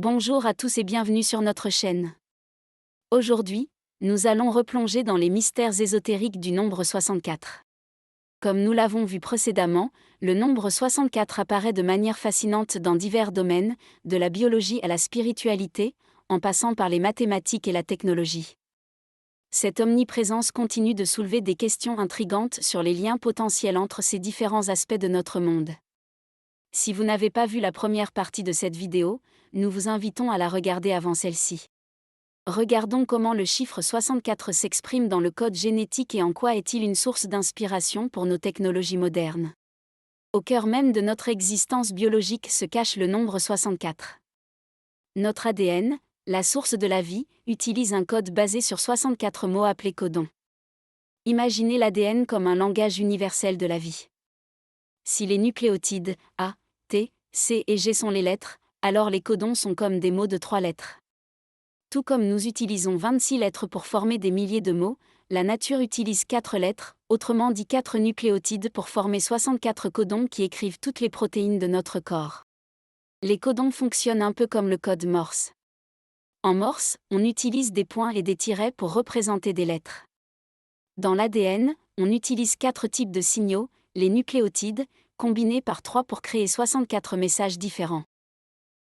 Bonjour à tous et bienvenue sur notre chaîne. Aujourd'hui, nous allons replonger dans les mystères ésotériques du nombre 64. Comme nous l'avons vu précédemment, le nombre 64 apparaît de manière fascinante dans divers domaines, de la biologie à la spiritualité, en passant par les mathématiques et la technologie. Cette omniprésence continue de soulever des questions intrigantes sur les liens potentiels entre ces différents aspects de notre monde. Si vous n'avez pas vu la première partie de cette vidéo, nous vous invitons à la regarder avant celle-ci. Regardons comment le chiffre 64 s'exprime dans le code génétique et en quoi est-il une source d'inspiration pour nos technologies modernes. Au cœur même de notre existence biologique se cache le nombre 64. Notre ADN, la source de la vie, utilise un code basé sur 64 mots appelés codons. Imaginez l'ADN comme un langage universel de la vie. Si les nucléotides A, T, C et G sont les lettres, alors les codons sont comme des mots de 3 lettres. Tout comme nous utilisons 26 lettres pour former des milliers de mots, la nature utilise 4 lettres, autrement dit 4 nucléotides pour former 64 codons qui écrivent toutes les protéines de notre corps. Les codons fonctionnent un peu comme le code Morse. En Morse, on utilise des points et des tirets pour représenter des lettres. Dans l'ADN, on utilise 4 types de signaux, les nucléotides, combinés par 3 pour créer 64 messages différents.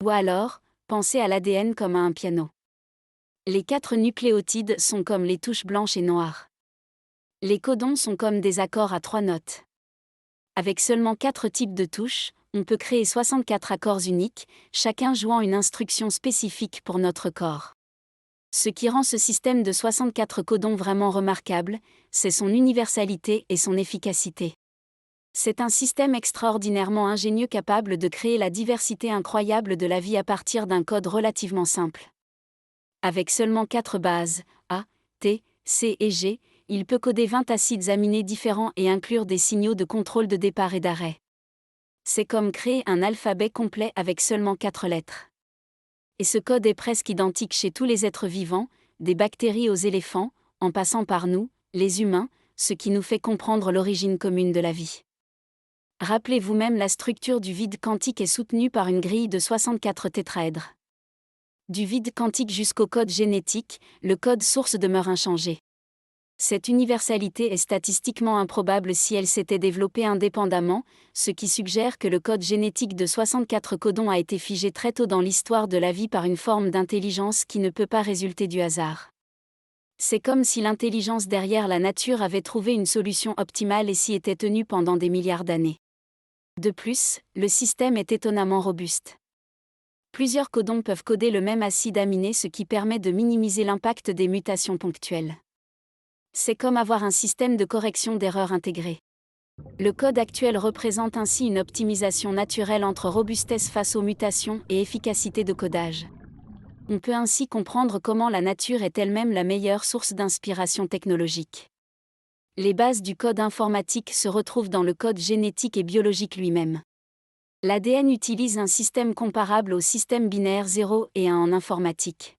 Ou alors, pensez à l'ADN comme à un piano. Les 4 nucléotides sont comme les touches blanches et noires. Les codons sont comme des accords à 3 notes. Avec seulement 4 types de touches, on peut créer 64 accords uniques, chacun jouant une instruction spécifique pour notre corps. Ce qui rend ce système de 64 codons vraiment remarquable, c'est son universalité et son efficacité. C'est un système extraordinairement ingénieux capable de créer la diversité incroyable de la vie à partir d'un code relativement simple. Avec seulement 4 bases, A, T, C et G, il peut coder 20 acides aminés différents et inclure des signaux de contrôle de départ et d'arrêt. C'est comme créer un alphabet complet avec seulement 4 lettres. Et ce code est presque identique chez tous les êtres vivants, des bactéries aux éléphants, en passant par nous, les humains, ce qui nous fait comprendre l'origine commune de la vie. Rappelez-vous même la structure du vide quantique est soutenue par une grille de 64 tétraèdres. Du vide quantique jusqu'au code génétique, le code source demeure inchangé. Cette universalité est statistiquement improbable si elle s'était développée indépendamment, ce qui suggère que le code génétique de 64 codons a été figé très tôt dans l'histoire de la vie par une forme d'intelligence qui ne peut pas résulter du hasard. C'est comme si l'intelligence derrière la nature avait trouvé une solution optimale et s'y était tenue pendant des milliards d'années. De plus, le système est étonnamment robuste. Plusieurs codons peuvent coder le même acide aminé, ce qui permet de minimiser l'impact des mutations ponctuelles. C'est comme avoir un système de correction d'erreurs intégré. Le code actuel représente ainsi une optimisation naturelle entre robustesse face aux mutations et efficacité de codage. On peut ainsi comprendre comment la nature est elle-même la meilleure source d'inspiration technologique. Les bases du code informatique se retrouvent dans le code génétique et biologique lui-même. L'ADN utilise un système comparable au système binaire 0 et 1 en informatique.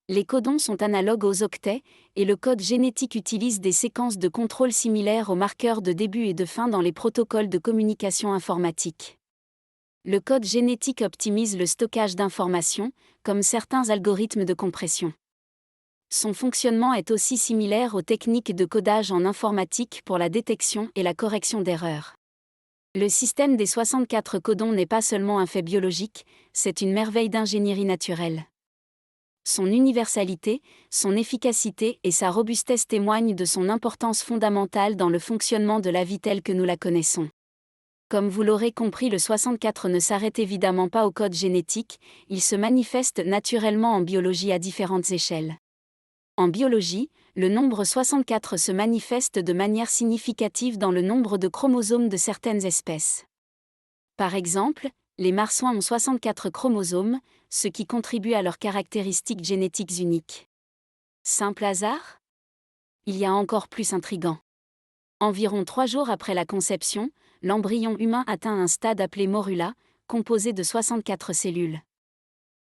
Les codons sont analogues aux octets, et le code génétique utilise des séquences de contrôle similaires aux marqueurs de début et de fin dans les protocoles de communication informatique. Le code génétique optimise le stockage d'informations, comme certains algorithmes de compression. Son fonctionnement est aussi similaire aux techniques de codage en informatique pour la détection et la correction d'erreurs. Le système des 64 codons n'est pas seulement un fait biologique, c'est une merveille d'ingénierie naturelle. Son universalité, son efficacité et sa robustesse témoignent de son importance fondamentale dans le fonctionnement de la vie telle que nous la connaissons. Comme vous l'aurez compris, le 64 ne s'arrête évidemment pas au code génétique, il se manifeste naturellement en biologie à différentes échelles. En biologie, le nombre 64 se manifeste de manière significative dans le nombre de chromosomes de certaines espèces. Par exemple, les marsouins ont 64 chromosomes, ce qui contribue à leurs caractéristiques génétiques uniques. Simple hasard ? Il y a encore plus intrigant. Environ 3 jours après la conception, l'embryon humain atteint un stade appelé morula, composé de 64 cellules.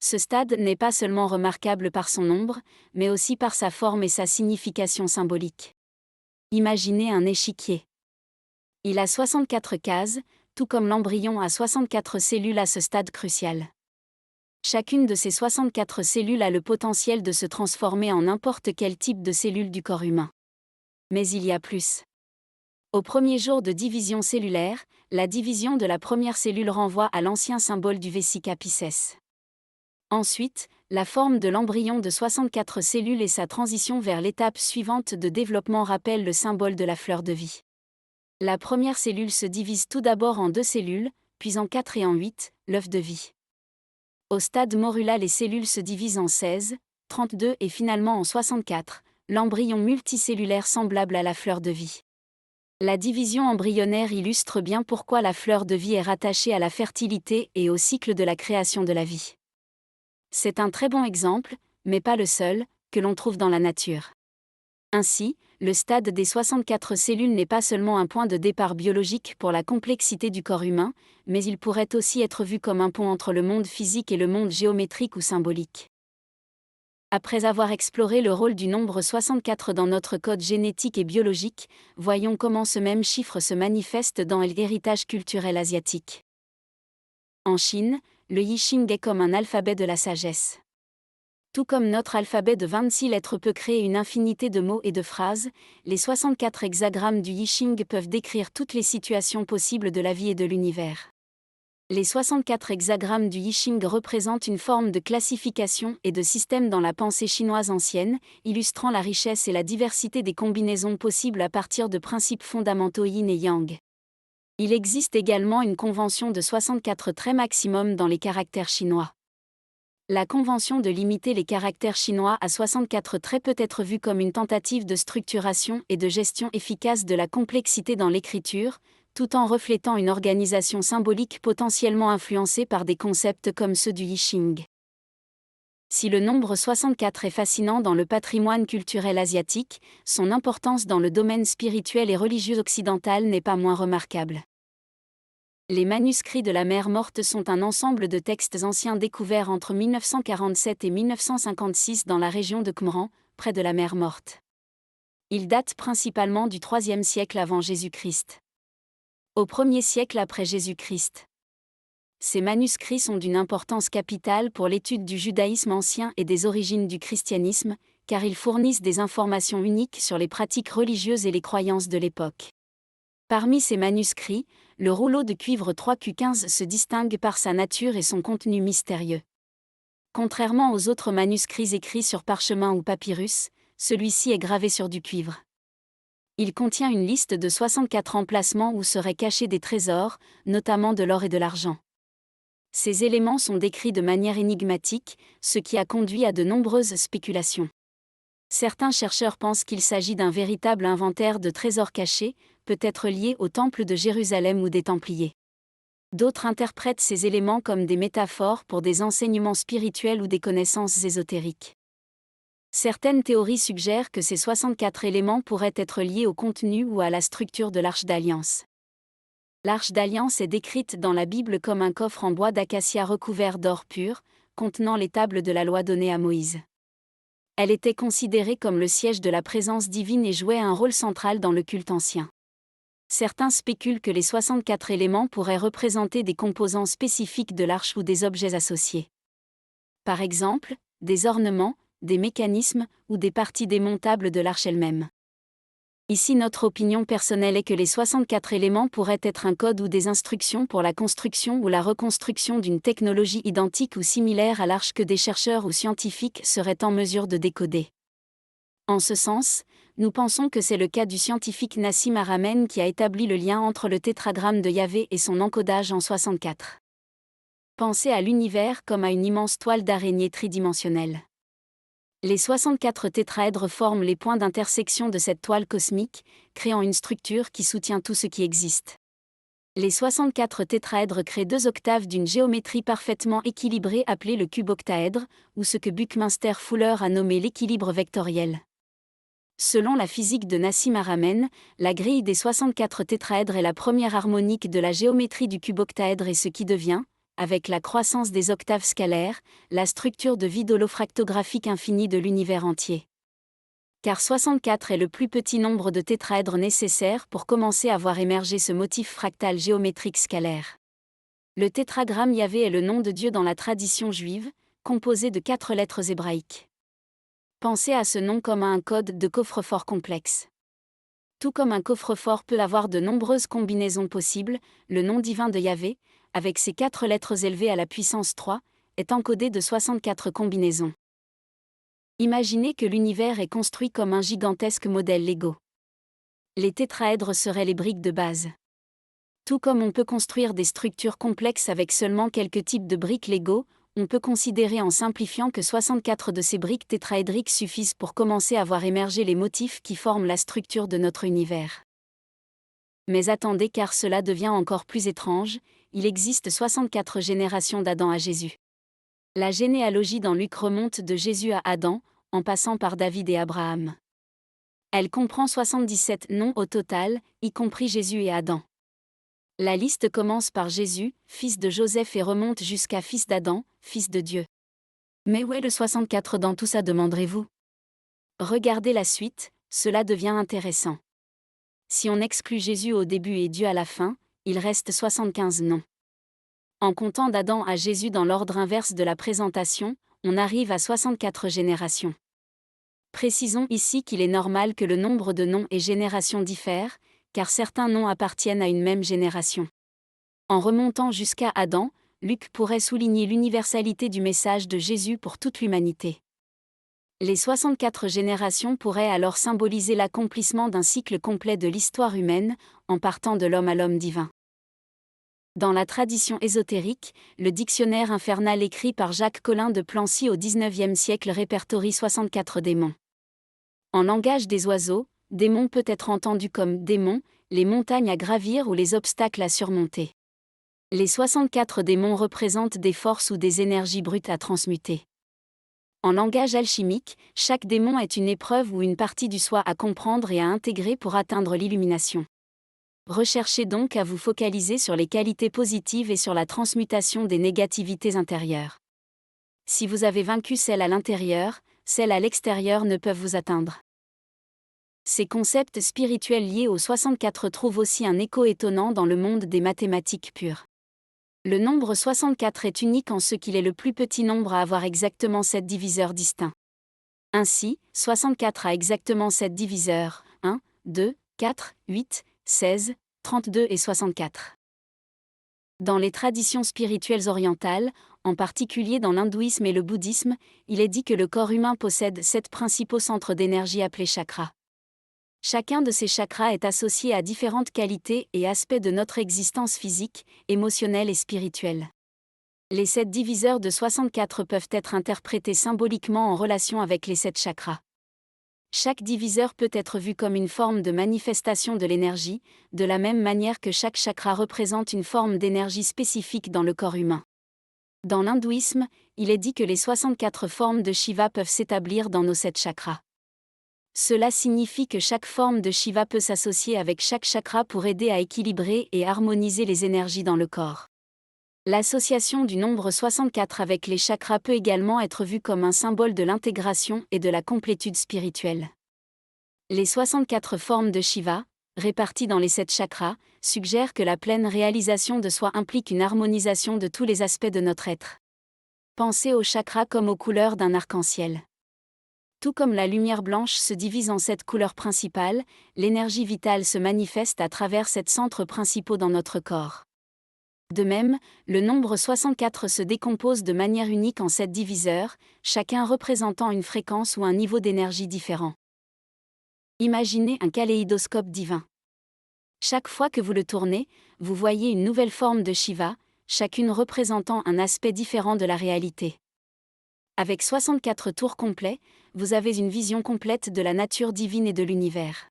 Ce stade n'est pas seulement remarquable par son nombre, mais aussi par sa forme et sa signification symbolique. Imaginez un échiquier. Il a 64 cases, tout comme l'embryon a 64 cellules à ce stade crucial. Chacune de ces 64 cellules a le potentiel de se transformer en n'importe quel type de cellule du corps humain. Mais il y a plus. Au premier jour de division cellulaire, la division de la première cellule renvoie à l'ancien symbole du vesica piscis. Ensuite, la forme de l'embryon de 64 cellules et sa transition vers l'étape suivante de développement rappellent le symbole de la fleur de vie. La première cellule se divise tout d'abord en 2 cellules, puis en 4 et en 8, l'œuf de vie. Au stade morula, les cellules se divisent en 16, 32 et finalement en 64, l'embryon multicellulaire semblable à la fleur de vie. La division embryonnaire illustre bien pourquoi la fleur de vie est rattachée à la fertilité et au cycle de la création de la vie. C'est un très bon exemple, mais pas le seul, que l'on trouve dans la nature. Ainsi, le stade des 64 cellules n'est pas seulement un point de départ biologique pour la complexité du corps humain, mais il pourrait aussi être vu comme un pont entre le monde physique et le monde géométrique ou symbolique. Après avoir exploré le rôle du nombre 64 dans notre code génétique et biologique, voyons comment ce même chiffre se manifeste dans l'héritage culturel asiatique. En Chine, le I Ching est comme un alphabet de la sagesse. Tout comme notre alphabet de 26 lettres peut créer une infinité de mots et de phrases, les 64 hexagrammes du I Ching peuvent décrire toutes les situations possibles de la vie et de l'univers. Les 64 hexagrammes du I Ching représentent une forme de classification et de système dans la pensée chinoise ancienne, illustrant la richesse et la diversité des combinaisons possibles à partir de principes fondamentaux yin et yang. Il existe également une convention de 64 traits maximum dans les caractères chinois. La convention de limiter les caractères chinois à 64 traits peut être vue comme une tentative de structuration et de gestion efficace de la complexité dans l'écriture, tout en reflétant une organisation symbolique potentiellement influencée par des concepts comme ceux du I Ching. Si le nombre 64 est fascinant dans le patrimoine culturel asiatique, son importance dans le domaine spirituel et religieux occidental n'est pas moins remarquable. Les manuscrits de la mer Morte sont un ensemble de textes anciens découverts entre 1947 et 1956 dans la région de Qumran, près de la mer Morte. Ils datent principalement du IIIe siècle avant Jésus-Christ. Au 1er siècle après Jésus-Christ. Ces manuscrits sont d'une importance capitale pour l'étude du judaïsme ancien et des origines du christianisme, car ils fournissent des informations uniques sur les pratiques religieuses et les croyances de l'époque. Parmi ces manuscrits, le rouleau de cuivre 3Q15 se distingue par sa nature et son contenu mystérieux. Contrairement aux autres manuscrits écrits sur parchemin ou papyrus, celui-ci est gravé sur du cuivre. Il contient une liste de 64 emplacements où seraient cachés des trésors, notamment de l'or et de l'argent. Ces éléments sont décrits de manière énigmatique, ce qui a conduit à de nombreuses spéculations. Certains chercheurs pensent qu'il s'agit d'un véritable inventaire de trésors cachés, peut-être lié au temple de Jérusalem ou des Templiers. D'autres interprètent ces éléments comme des métaphores pour des enseignements spirituels ou des connaissances ésotériques. Certaines théories suggèrent que ces 64 éléments pourraient être liés au contenu ou à la structure de l'Arche d'Alliance. L'Arche d'Alliance est décrite dans la Bible comme un coffre en bois d'acacia recouvert d'or pur, contenant les tables de la loi données à Moïse. Elle était considérée comme le siège de la présence divine et jouait un rôle central dans le culte ancien. Certains spéculent que les 64 éléments pourraient représenter des composants spécifiques de l'arche ou des objets associés. Par exemple, des ornements, des mécanismes ou des parties démontables de l'arche elle-même. Ici, notre opinion personnelle est que les 64 éléments pourraient être un code ou des instructions pour la construction ou la reconstruction d'une technologie identique ou similaire à l'arche que des chercheurs ou scientifiques seraient en mesure de décoder. En ce sens, nous pensons que c'est le cas du scientifique Nassim Haramein qui a établi le lien entre le tétragramme de Yahvé et son encodage en 64. Pensez à l'univers comme à une immense toile d'araignée tridimensionnelle. Les 64 tétraèdres forment les points d'intersection de cette toile cosmique, créant une structure qui soutient tout ce qui existe. Les 64 tétraèdres créent 2 octaves d'une géométrie parfaitement équilibrée appelée le cuboctaèdre, ou ce que Buckminster Fuller a nommé l'équilibre vectoriel. Selon la physique de Nassim Haramein, la grille des 64 tétraèdres est la première harmonique de la géométrie du cuboctaèdre et ce qui devient, avec la croissance des octaves scalaires, la structure de vide holofractographique infinie de l'univers entier. Car 64 est le plus petit nombre de tétraèdres nécessaire pour commencer à voir émerger ce motif fractal géométrique scalaire. Le tétragramme Yahvé est le nom de Dieu dans la tradition juive, composé de 4 lettres hébraïques. Pensez à ce nom comme à un code de coffre-fort complexe. Tout comme un coffre-fort peut avoir de nombreuses combinaisons possibles, le nom divin de Yahvé, avec ses 4 lettres élevées à la puissance 3, est encodé de 64 combinaisons. Imaginez que l'univers est construit comme un gigantesque modèle Lego. Les tétraèdres seraient les briques de base. Tout comme on peut construire des structures complexes avec seulement quelques types de briques Lego, on peut considérer en simplifiant que 64 de ces briques tétraédriques suffisent pour commencer à voir émerger les motifs qui forment la structure de notre univers. Mais attendez, car cela devient encore plus étrange, il existe 64 générations d'Adam à Jésus. La généalogie dans Luc remonte de Jésus à Adam, en passant par David et Abraham. Elle comprend 77 noms au total, y compris Jésus et Adam. La liste commence par Jésus, fils de Joseph, et remonte jusqu'à fils d'Adam, fils de Dieu. Mais où est le 64 dans tout ça, demanderez-vous? Regardez la suite, cela devient intéressant. Si on exclut Jésus au début et Dieu à la fin, il reste 75 noms. En comptant d'Adam à Jésus dans l'ordre inverse de la présentation, on arrive à 64 générations. Précisons ici qu'il est normal que le nombre de noms et générations diffère, car certains noms appartiennent à une même génération. En remontant jusqu'à Adam, Luc pourrait souligner l'universalité du message de Jésus pour toute l'humanité. Les 64 générations pourraient alors symboliser l'accomplissement d'un cycle complet de l'histoire humaine, en partant de l'homme à l'homme divin. Dans la tradition ésotérique, le dictionnaire infernal écrit par Jacques Collin de Plancy au XIXe siècle répertorie 64 démons. En langage des oiseaux, démon peut être entendu comme démon, les montagnes à gravir ou les obstacles à surmonter. Les 64 démons représentent des forces ou des énergies brutes à transmuter. En langage alchimique, chaque démon est une épreuve ou une partie du soi à comprendre et à intégrer pour atteindre l'illumination. Recherchez donc à vous focaliser sur les qualités positives et sur la transmutation des négativités intérieures. Si vous avez vaincu celles à l'intérieur, celles à l'extérieur ne peuvent vous atteindre. Ces concepts spirituels liés aux 64 trouvent aussi un écho étonnant dans le monde des mathématiques pures. Le nombre 64 est unique en ce qu'il est le plus petit nombre à avoir exactement 7 diviseurs distincts. Ainsi, 64 a exactement 7 diviseurs, 1, 2, 4, 8, 16, 32 et 64. Dans les traditions spirituelles orientales, en particulier dans l'hindouisme et le bouddhisme, il est dit que le corps humain possède 7 principaux centres d'énergie appelés chakras. Chacun de ces chakras est associé à différentes qualités et aspects de notre existence physique, émotionnelle et spirituelle. Les 7 diviseurs de 64 peuvent être interprétés symboliquement en relation avec les 7 chakras. Chaque diviseur peut être vu comme une forme de manifestation de l'énergie, de la même manière que chaque chakra représente une forme d'énergie spécifique dans le corps humain. Dans l'hindouisme, il est dit que les 64 formes de Shiva peuvent s'établir dans nos 7 chakras. Cela signifie que chaque forme de Shiva peut s'associer avec chaque chakra pour aider à équilibrer et harmoniser les énergies dans le corps. L'association du nombre 64 avec les chakras peut également être vue comme un symbole de l'intégration et de la complétude spirituelle. Les 64 formes de Shiva, réparties dans les 7 chakras, suggèrent que la pleine réalisation de soi implique une harmonisation de tous les aspects de notre être. Pensez aux chakras comme aux couleurs d'un arc-en-ciel. Tout comme la lumière blanche se divise en 7 couleurs principales, l'énergie vitale se manifeste à travers 7 centres principaux dans notre corps. De même, le nombre 64 se décompose de manière unique en 7 diviseurs, chacun représentant une fréquence ou un niveau d'énergie différent. Imaginez un kaléidoscope divin. Chaque fois que vous le tournez, vous voyez une nouvelle forme de Shiva, chacune représentant un aspect différent de la réalité. Avec 64 tours complets, vous avez une vision complète de la nature divine et de l'univers.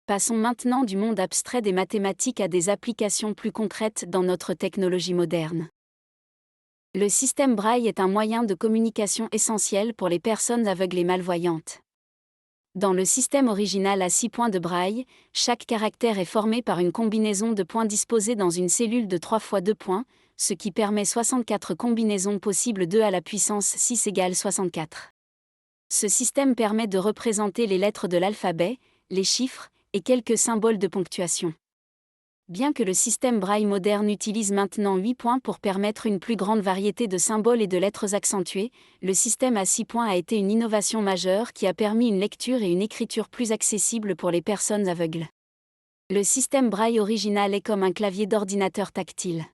Passons maintenant du monde abstrait des mathématiques à des applications plus concrètes dans notre technologie moderne. Le système Braille est un moyen de communication essentiel pour les personnes aveugles et malvoyantes. Dans le système original à 6 points de Braille, chaque caractère est formé par une combinaison de points disposés dans une cellule de 3 fois 2 points, ce qui permet 64 combinaisons possibles 2 à la puissance 6 égale 64. Ce système permet de représenter les lettres de l'alphabet, les chiffres, et quelques symboles de ponctuation. Bien que le système Braille moderne utilise maintenant 8 points pour permettre une plus grande variété de symboles et de lettres accentuées, le système à 6 points a été une innovation majeure qui a permis une lecture et une écriture plus accessibles pour les personnes aveugles. Le système Braille original est comme un clavier d'ordinateur tactile.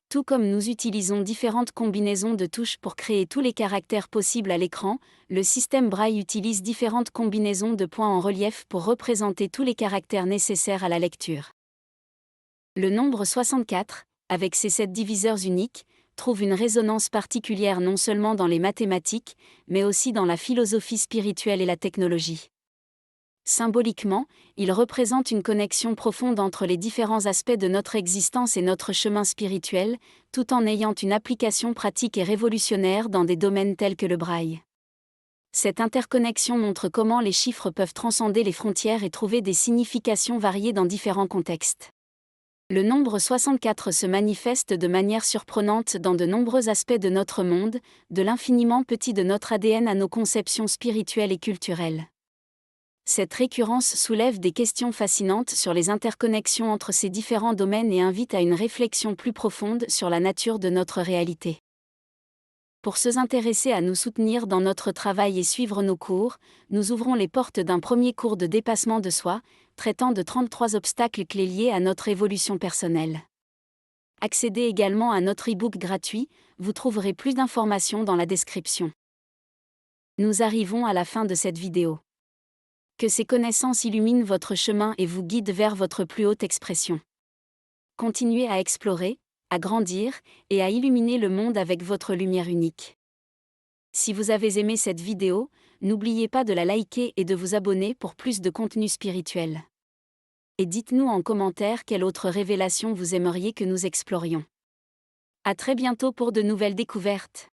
Tout comme nous utilisons différentes combinaisons de touches pour créer tous les caractères possibles à l'écran, le système Braille utilise différentes combinaisons de points en relief pour représenter tous les caractères nécessaires à la lecture. Le nombre 64, avec ses 7 diviseurs uniques, trouve une résonance particulière non seulement dans les mathématiques, mais aussi dans la philosophie spirituelle et la technologie. Symboliquement, il représente une connexion profonde entre les différents aspects de notre existence et notre chemin spirituel, tout en ayant une application pratique et révolutionnaire dans des domaines tels que le braille. Cette interconnexion montre comment les chiffres peuvent transcender les frontières et trouver des significations variées dans différents contextes. Le nombre 64 se manifeste de manière surprenante dans de nombreux aspects de notre monde, de l'infiniment petit de notre ADN à nos conceptions spirituelles et culturelles. Cette récurrence soulève des questions fascinantes sur les interconnexions entre ces différents domaines et invite à une réflexion plus profonde sur la nature de notre réalité. Pour ceux intéressés à nous soutenir dans notre travail et suivre nos cours, nous ouvrons les portes d'un premier cours de dépassement de soi, traitant de 33 obstacles clés liés à notre évolution personnelle. Accédez également à notre e-book gratuit, vous trouverez plus d'informations dans la description. Nous arrivons à la fin de cette vidéo. Que ces connaissances illuminent votre chemin et vous guident vers votre plus haute expression. Continuez à explorer, à grandir, et à illuminer le monde avec votre lumière unique. Si vous avez aimé cette vidéo, n'oubliez pas de la liker et de vous abonner pour plus de contenu spirituel. Et dites-nous en commentaire quelle autre révélation vous aimeriez que nous explorions. À très bientôt pour de nouvelles découvertes.